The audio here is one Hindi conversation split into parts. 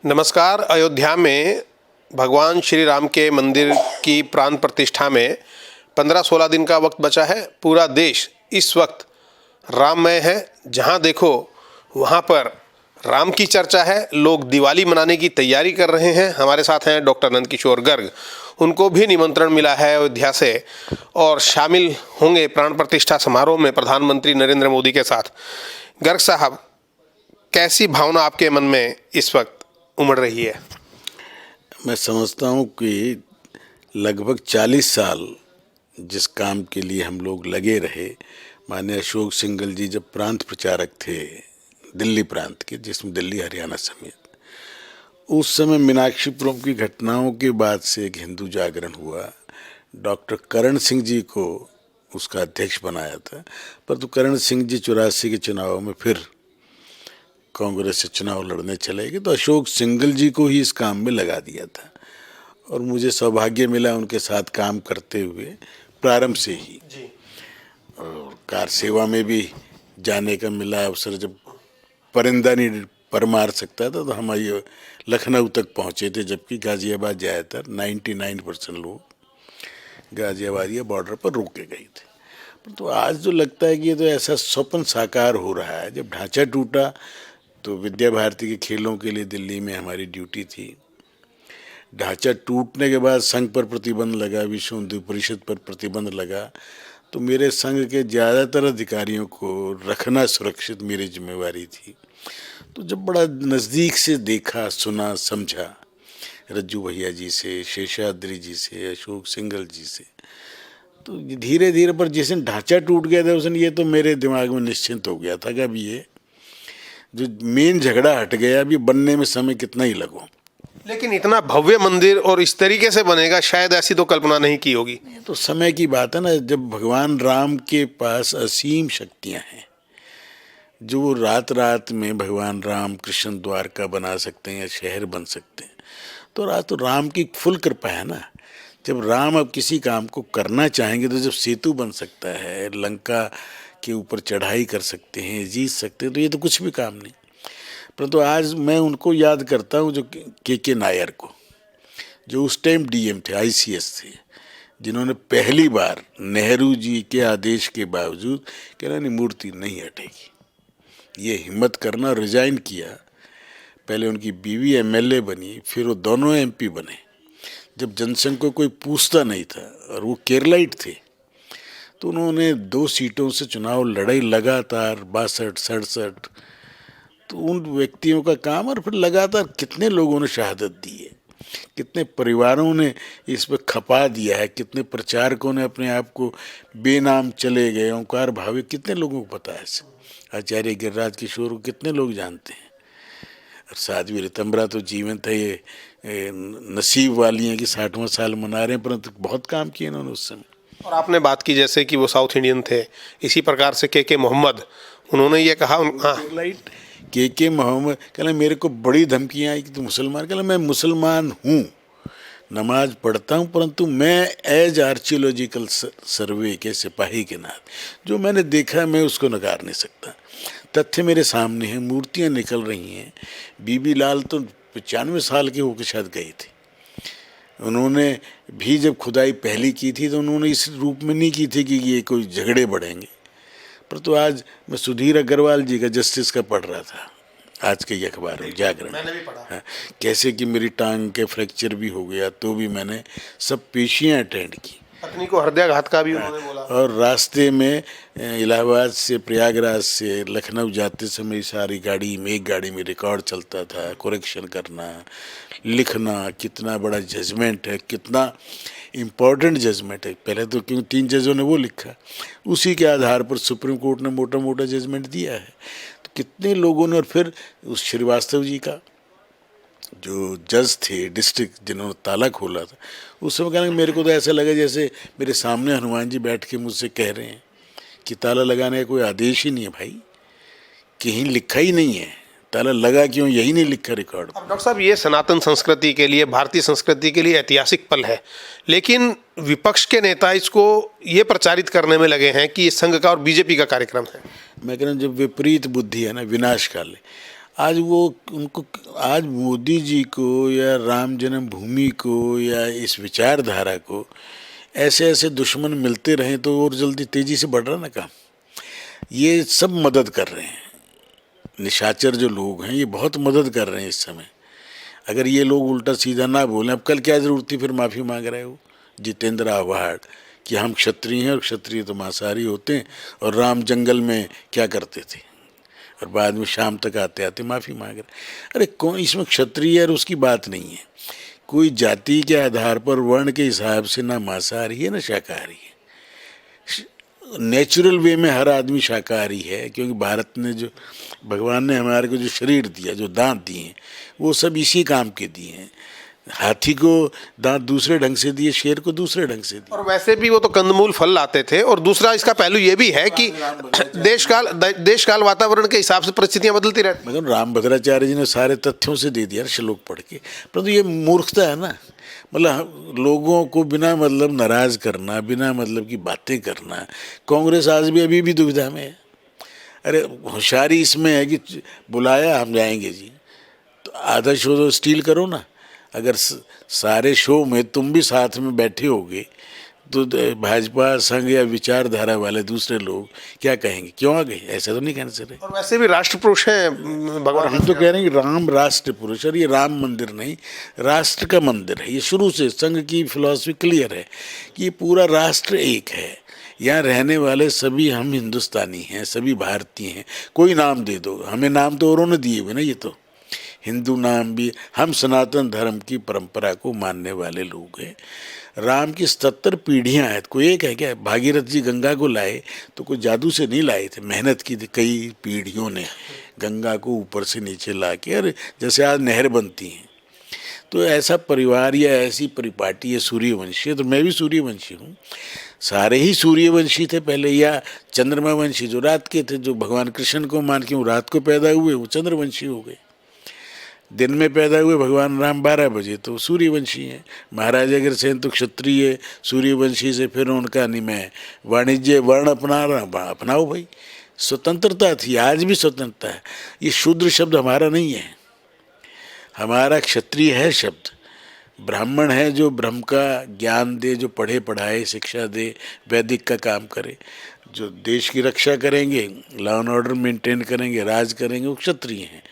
नमस्कार। अयोध्या में भगवान श्री राम के मंदिर की प्राण प्रतिष्ठा में 15-16 दिन का वक्त बचा है। पूरा देश इस वक्त राममय है। जहां देखो वहां पर राम की चर्चा है। लोग दिवाली मनाने की तैयारी कर रहे हैं। हमारे साथ हैं डॉक्टर नंदकिशोर गर्ग। उनको भी निमंत्रण मिला है अयोध्या से और शामिल होंगे प्राण प्रतिष्ठा समारोह में प्रधानमंत्री नरेंद्र मोदी के साथ। गर्ग साहब, कैसी भावना आपके मन में इस वक्त उमड़ रही है? मैं समझता हूँ कि लगभग 40 साल जिस काम के लिए हम लोग लगे रहे, माननीय अशोक सिंघल जी जब प्रांत प्रचारक थे दिल्ली प्रांत के, जिसमें दिल्ली हरियाणा समेत, उस समय मीनाक्षीपुरम की घटनाओं के बाद से एक हिंदू जागरण हुआ। डॉक्टर करण सिंह जी को उसका अध्यक्ष बनाया था, परंतु करण सिंह जी 84 के चुनाव में फिर कांग्रेस से चुनाव लड़ने चले गए, तो अशोक सिंघल जी को ही इस काम में लगा दिया था और मुझे सौभाग्य मिला उनके साथ काम करते हुए प्रारंभ से ही जी। और कार सेवा में भी जाने का मिला अवसर। जब परिंदा नहीं पर मार सकता था तो हम ये लखनऊ तक पहुंचे थे, जबकि गाजियाबाद जाया था। 99% लोग गाजियाबाद या बॉर्डर पर रोके गए थे। तो आज जो लगता है कि ये तो ऐसा स्वप्न साकार हो रहा है। जब ढांचा टूटा तो विद्या भारती के खेलों के लिए दिल्ली में हमारी ड्यूटी थी। ढांचा टूटने के बाद संघ पर प्रतिबंध लगा, विश्व हिंदू परिषद पर प्रतिबंध लगा, तो मेरे संघ के ज़्यादातर अधिकारियों को रखना सुरक्षित मेरी जिम्मेवारी थी। तो जब बड़ा नज़दीक से देखा, सुना, समझा रज्जू भैया जी से, शेषाद्री जी से, अशोक सिंघल जी से, तो धीरे धीरे पर जिस दिन ढांचा टूट गया था उस दिन ये तो मेरे दिमाग में निश्चिंत हो गया था कि अब ये जो मेन झगड़ा हट गया, अभी बनने में समय कितना ही लगो। लेकिन इतना भव्य मंदिर और इस तरीके से बनेगा, शायद ऐसी तो कल्पना नहीं की होगी। तो समय की बात है ना, जब भगवान राम के पास असीम शक्तियां हैं, जो वो रात रात में भगवान राम कृष्ण द्वारका बना सकते हैं या शहर बन सकते हैं, तो राम की फुल कृपा है ना। जब राम अब किसी काम को करना चाहेंगे तो जब सेतु बन सकता है, लंका के ऊपर चढ़ाई कर सकते हैं, जीत सकते हैं, तो ये तो कुछ भी काम नहीं। परंतु आज मैं उनको याद करता हूँ जो के नायर को, जो उस टाइम डीएम थे, आईसीएस थे, जिन्होंने पहली बार नेहरू जी के आदेश के बावजूद कहना नहीं मूर्ति नहीं हटेगी, ये हिम्मत करना, रिजाइन किया। पहले उनकी बीवी एमएलए बनी, फिर वो दोनों एमपी बने। जब जनसंघ को कोई पूछता नहीं था और वो केरलाइट थे, तो उन्होंने 2 सीटों से चुनाव लड़ाई लगातार 62-67। तो उन व्यक्तियों का काम, और फिर लगातार कितने लोगों ने शहादत दी है, कितने परिवारों ने इस पर खपा दिया है, कितने प्रचारकों ने अपने आप को बेनाम चले गए। ओंकार भावे कितने लोगों को पता है, आचार्य गिरिराज किशोर को कितने लोग जानते हैं। और साध्वी ऋतंबरा तो जीवन था, ये नसीब वाली हैं कि 60वां साल मना रहे हैं, परंतु बहुत काम किए इन्होंने उस समय। और आपने बात की जैसे कि वो साउथ इंडियन थे, इसी प्रकार से के मोहम्मद, उन्होंने ये कहा, के मोहम्मद कहना मेरे को बड़ी धमकियाँ आई कि तू मुसलमान। कहना मैं मुसलमान हूँ, नमाज पढ़ता हूँ, परंतु मैं एज आर्कियोलॉजिकल सर्वे के सिपाही के नाते जो मैंने देखा मैं उसको नकार नहीं सकता। तथ्य मेरे सामने हैं, मूर्तियाँ निकल रही हैं। बीबी लाल तो 95 साल के होकर शायद गए थे। उन्होंने भी जब खुदाई पहली की थी तो उन्होंने इस रूप में नहीं की थी कि ये कोई झगड़े बढ़ेंगे। पर तो आज मैं सुधीर अग्रवाल जी का जस्टिस का पढ़ रहा था, आज के अखबार में जागरण, मैंने भी पढ़ा। हाँ, कैसे कि मेरी टांग के फ्रैक्चर भी हो गया तो भी मैंने सब पेशियाँ अटेंड की। पत्नी को हृदयाघात का भी उन्होंने बोला। और रास्ते में इलाहाबाद से प्रयागराज से लखनऊ जाते समय सारी गाड़ी में, एक गाड़ी में रिकॉर्ड चलता था, करेक्शन करना, लिखना, कितना बड़ा जजमेंट है, कितना इम्पोर्टेंट जजमेंट है। पहले तो क्यों 3 जजों ने वो लिखा, उसी के आधार पर सुप्रीम कोर्ट ने मोटा मोटा जजमेंट दिया है। तो कितने लोगों ने, और फिर उस श्रीवास्तव जी का जो जज थे डिस्ट्रिक्ट, जिन्होंने ताला खोला था, उस समय कहना मेरे को तो ऐसा लगा जैसे मेरे सामने हनुमान जी बैठ के मुझसे कह रहे हैं कि ताला लगाने का कोई आदेश ही नहीं है भाई, कहीं लिखा ही नहीं है, ताला लगा क्यों, यही नहीं लिखा रिकॉर्ड। अब डॉक्टर साहब, ये सनातन संस्कृति के लिए, भारतीय संस्कृति के लिए ऐतिहासिक पल है, लेकिन विपक्ष के नेता इसको ये प्रचारित करने में लगे हैं कि ये संघ का और बीजेपी का कार्यक्रम है। मैं कह रहा हूँ जब विपरीत बुद्धि है ना, विनाशकाल है। आज वो उनको, आज मोदी जी को या राम जन्मभूमि को या इस विचारधारा को ऐसे ऐसे दुश्मन मिलते रहें तो और जल्दी तेजी से बढ़ रहा ना काम। ये सब मदद कर रहे हैं, निशाचर जो लोग हैं ये बहुत मदद कर रहे हैं इस समय। अगर ये लोग उल्टा सीधा ना बोलें, अब कल क्या ज़रूरत थी फिर माफ़ी मांग रहे हो जितेंद्र आव्हाड कि हम क्षत्रिय हैं और क्षत्रिय तो मांसाहारी होते हैं, और राम जंगल में क्या करते थे, और बाद में शाम तक आते आते माफ़ी मांग रहे। अरे कौन इसमें क्षत्रिय और उसकी बात नहीं है, कोई जाति के आधार पर वर्ण के हिसाब से ना मांसाहारी है ना शाकाहारी है। नेचुरल वे में हर आदमी शाकाहारी है, क्योंकि भारत ने जो, भगवान ने हमारे को जो शरीर दिया, जो दांत दिए हैं, वो सब इसी काम के दिए हैं। हाथी को दांत दूसरे ढंग से दिए, शेर को दूसरे ढंग से दिए। और वैसे भी वो तो कंदमूल फल लाते थे। और दूसरा इसका पहलू ये भी है कि देश काल वातावरण के हिसाब से परिस्थितियां बदलती रहती। मगर रामभद्राचार्य जी ने सारे तथ्यों से दे दिया श्लोक पढ़ के, परंतु ये मूर्खता है ना। मतलब लोगों को बिना मतलब नाराज करना, बिना मतलब की बातें करना। कांग्रेस आज भी अभी भी दुविधा में है। अरे होशियारी इसमें है कि बुलाया हम जाएंगे जी, तो आधा शो तो स्टील करो ना। अगर सारे शो में तुम भी साथ में बैठे होगे तो भाजपा संघ या विचारधारा वाले दूसरे लोग क्या कहेंगे, क्यों आ गए, ऐसा तो नहीं कहना चाहिए। और वैसे भी राष्ट्र पुरुष हैं भगवान। हम तो कह रहे हैं कि राम राष्ट्र पुरुष, और ये राम मंदिर नहीं, राष्ट्र का मंदिर है। ये शुरू से संघ की फिलॉसफी क्लियर है कि ये पूरा राष्ट्र एक है। यहाँ रहने वाले सभी हम हिंदुस्तानी हैं, सभी भारतीय हैं। कोई नाम दे दो, हमें नाम तो औरों ने दिए हुए ना, ये तो हिंदू नाम भी। हम सनातन धर्म की परंपरा को मानने वाले लोग हैं। राम की 77 पीढ़ियाँ हैं, कोई एक है क्या? भागीरथ जी गंगा को लाए तो कोई जादू से नहीं लाए थे, मेहनत की थी कई पीढ़ियों ने गंगा को ऊपर से नीचे ला के, और जैसे आज नहर बनती हैं। तो ऐसा परिवार या ऐसी परिपाटी है सूर्यवंशी, तो मैं भी सूर्यवंशी हूँ। सारे ही सूर्यवंशी थे पहले, या चंद्रमा वंशी जो रात के थे, जो भगवान कृष्ण को मान के वो रात को पैदा हुए, वो चंद्रवंशी हो गए। दिन में पैदा हुए भगवान राम 12 बजे, तो सूर्यवंशी हैं। महाराज अग्रसेन तो क्षत्रिय सूर्यवंशी से, फिर उनका निमय वाणिज्य वर्ण अपनाओ भाई। स्वतंत्रता थी, आज भी स्वतंत्रता है। ये शूद्र शब्द हमारा नहीं है, हमारा क्षत्रिय है शब्द। ब्राह्मण है जो ब्रह्म का ज्ञान दे, जो पढ़े पढ़ाए शिक्षा दे, वैदिक का काम करे, जो देश की रक्षा करेंगे, लॉ एंड ऑर्डर मेंटेन करेंगे, राज करेंगे, वो क्षत्रिय हैं।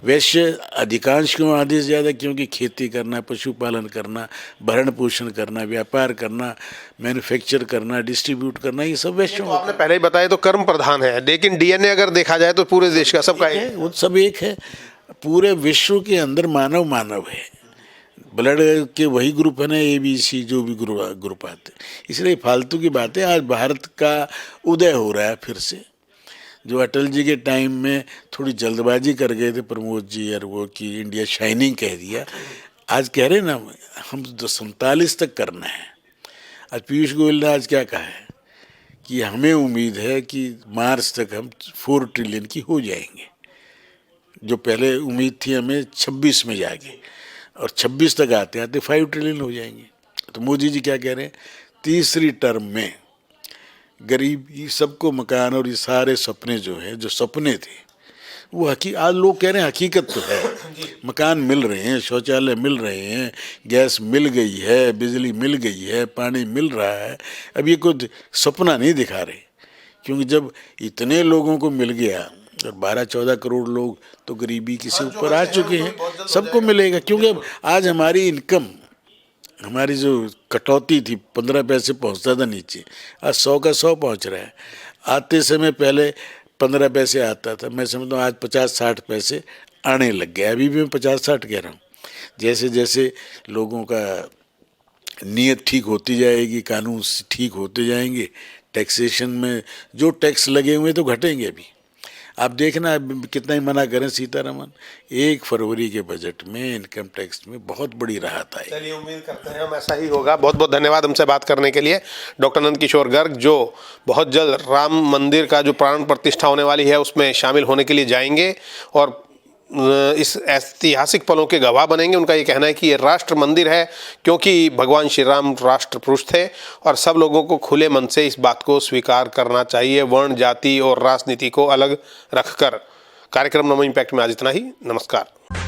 वैश्य अधिकांश क्यों, आधे से ज़्यादा, क्योंकि खेती करना, पशुपालन करना, भरण पोषण करना, व्यापार करना, मैन्युफैक्चर करना, डिस्ट्रीब्यूट करना, ये सब वैश्यों। तो आपने पहले ही बताया तो कर्म प्रधान है, लेकिन डीएनए अगर देखा जाए तो पूरे देश का सबका है, वो सब एक है। पूरे विश्व के अंदर मानव मानव है। ब्लड के वही ग्रुप है ना, ABC जो भी ग्रुप आते, इसलिए फालतू की बातें। आज भारत का उदय हो रहा है फिर से। जो अटल जी के टाइम में थोड़ी जल्दबाजी कर गए थे प्रमोद जी, और वो कि इंडिया शाइनिंग कह दिया, आज कह रहे ना हम 47 तक करना है। आज पीयूष गोयल ने आज क्या कहा है कि हमें उम्मीद है कि मार्च तक हम 4 ट्रिलियन की हो जाएंगे। जो पहले उम्मीद थी हमें 26 में जाके, और 26 तक आते आते 5 ट्रिलियन हो जाएंगे। तो मोदी जी क्या कह रहे हैं, तीसरी टर्म में गरीबी, सबको मकान, और ये सारे सपने जो हैं, जो सपने थे वो आज लोग कह रहे हैं हकीकत तो है। मकान मिल रहे हैं, शौचालय मिल रहे हैं, गैस मिल गई है, बिजली मिल गई है, पानी मिल रहा है। अब ये कोई सपना नहीं दिखा रहे, क्योंकि जब इतने लोगों को मिल गया, और 12-14 करोड़ लोग तो गरीबी के से ऊपर आ चुके हैं, सबको मिलेगा। क्योंकि अब आज हमारी इनकम, हमारी जो कटौती थी 15 पैसे पहुंचता था नीचे, आज 100 का 100 पहुंच रहा है। आते समय पहले 15 पैसे आता था, मैं समझता हूँ आज 50-60 पैसे आने लग गया। अभी भी मैं 50-60 कह रहा हूँ। जैसे जैसे लोगों का नीयत ठीक होती जाएगी, कानून ठीक होते जाएंगे, टैक्सेशन में जो टैक्स लगे हुए तो घटेंगे। अभी आप देखना कितना ही मना करें सीतारमन, 1 फरवरी के बजट में इनकम टैक्स में बहुत बड़ी राहत आई। चलिए उम्मीद करते हैं हम ऐसा ही होगा। बहुत बहुत धन्यवाद हमसे बात करने के लिए डॉक्टर नंदकिशोर गर्ग, जो बहुत जल्द राम मंदिर का जो प्राण प्रतिष्ठा होने वाली है उसमें शामिल होने के लिए जाएंगे और इस ऐतिहासिक पलों के गवाह बनेंगे। उनका ये कहना है कि ये राष्ट्र मंदिर है, क्योंकि भगवान श्री राम राष्ट्र पुरुष थे और सब लोगों को खुले मन से इस बात को स्वीकार करना चाहिए, वर्ण, जाति और राजनीति को अलग रखकर। कार्यक्रम नमो इम्पैक्ट में आज इतना ही। नमस्कार।